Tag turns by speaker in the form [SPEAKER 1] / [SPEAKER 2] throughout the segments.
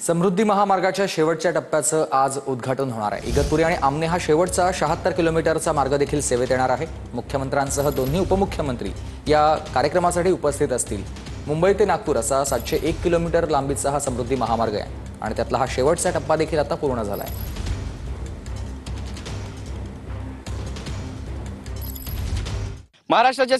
[SPEAKER 1] समृद्धी महामार्गाच्या शेवटच्या टप्प्याचं आज उद्घाटन होणार आहे। इगतपुरी आणि आमने हा शेवटचा 76 किलोमीटरचा मार्ग देखील सेवेत येणार आहे। मुख्यमंत्र्यांसह दोन्ही उपमुख्यमंत्री या कार्यक्रमासाठी उपस्थित असतील। मुंबई ते नागपूर असा 701 किलोमीटर लांबीचा हा समृद्धी महामार्ग आहे आणि त्यातला हा शेवटचा टप्पा देखील आता पूर्ण झाला आहे।
[SPEAKER 2] महाराष्ट्राच्या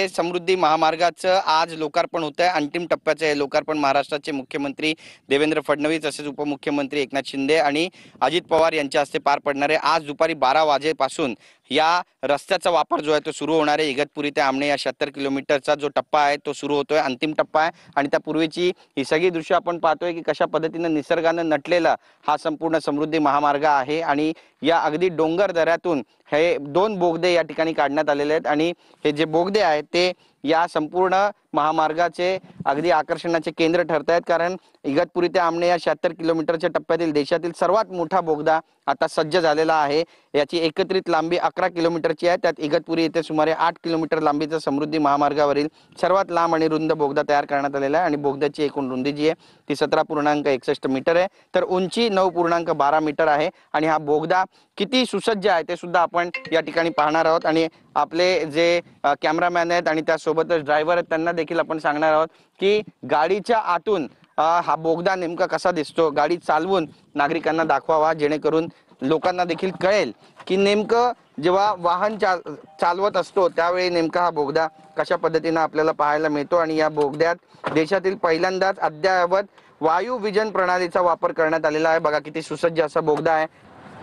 [SPEAKER 2] समृद्धी महामार्गाचं आज लोकार्पण होत आहे। अंतिम टप्प्याचं हे लोकार्पण महाराष्ट्राचे मुख्यमंत्री देवेंद्र फडणवीस तसेच उपमुख्यमंत्री एकनाथ शिंदे आणि अजित पवार यांच्या हस्ते पार पडणार आहे। आज दुपारी 12 वाजेपासून या रस्त्याचा वापर जो आहे तो सुरू होणार आहे। इगतपुरी ते आमने या 76 किलोमीटरचा जो टप्पा आहे तो सुरू होतोय, अंतिम टप्पा आहे आणि त्यापूर्वीची ही सगळी दृश्य आपण पाहतोय की कशा पद्धतीने निसर्गानं नटलेला हा संपूर्ण समृद्धी महामार्ग आहे आणि या अगदी डोंगर दऱ्यातून हे 2 बोगदे या ठिकाणी काढण्यात आलेले आहेत आणि हे जे बोगदे आहेत ते या संपूर्ण महामार्गाचे अगदी आकर्षणाचे केंद्र ठरत आहेत, कारण इगतपुरी ते आमने या 76 किलोमीटरच्या टप्प्यातील देशातील सर्वात मोठा बोगदा आता सज्ज झालेला आहे। याची एकत्रित लांबी 11 किलोमीटरची आहे। त्यात इगतपुरी येथे सुमारे 8 किलोमीटर लांबीचा समृद्धी महामार्गावरील सर्वात लांब आणि रुंद बोगदा तयार करण्यात आलेला आहे आणि बोगद्याची एकूण रुंदी जी आहे ती 17.61 मीटर आहे, तर उंची 9.12 मीटर आहे आणि हा बोगदा किती सुसज्ज आहे ते सुद्धा आपण या ठिकाणी पाहणार आहोत आणि आपले जे कॅमेरामॅन आहेत आणि त्यासोबतच ड्रायव्हर आहेत त्यांना देखील आपण सांगणार आहोत की गाडीच्या आतून हा बोगदा नेमका कसा दिसतो, गाडी चालवून नागरिकांना दाखवावा जेणेकरून लोकांना देखील कळेल की नेमकं जेव्हा वाहन चालवत असतो त्यावेळी नेमका हा बोगदा कशा पद्धतीने आपल्याला पाहायला मिळतो। आणि या बोगद्यात देशातील पहिल्यांदाच अद्ययावत वायू विजन प्रणालीचा वापर करण्यात आलेला आहे। बघा किती सुसज्ज असा बोगदा आहे।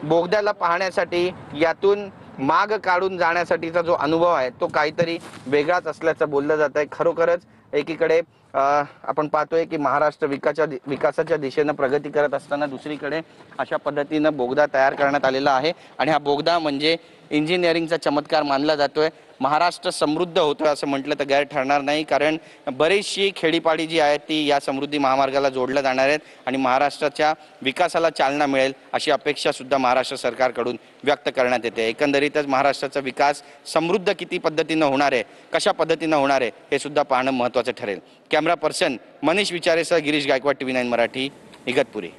[SPEAKER 2] बोगद्याला पाहण्यासाठी यातून माग काढून जाण्यासाठीचा जो अनुभव आहे तो काहीतरी वेगळाच असल्याचं बोललं जात आहे। खरोखरच एकीकडे आपण पाहतोय की महाराष्ट्र विकासाच्या दिशेने प्रगती करत असताना दुसरीकडे अशा पद्धतीने बोगदा तयार करण्यात आलेला आहे आणि हा बोगदा म्हणजे इंजिनिअरिंगचा चमत्कार मानला जातोय। महाराष्ट्र समृद्ध होतोय असं म्हटलं तर गैर ठरणार नाही, कारण बरीचशी खेडीपाडी जी आहेत ती या समृद्धी महामार्गाला जोडल्या जाणार आहेत आणि महाराष्ट्राच्या विकासाला चालना मिळेल अशी अपेक्षा सुद्धा महाराष्ट्र सरकारकडून व्यक्त करण्यात येते। एकंदरीतच महाराष्ट्राचा विकास समृद्ध किती पद्धतीने होणार आहे, कशा पद्धतीने होणार आहे हे सुद्धा पाहणं महत्त्वाचं ठरेल। कॅमेरा पर्सन मनीष विचारेसह गिरीश गायकवाड, TV9 मराठी, इगतपुरी।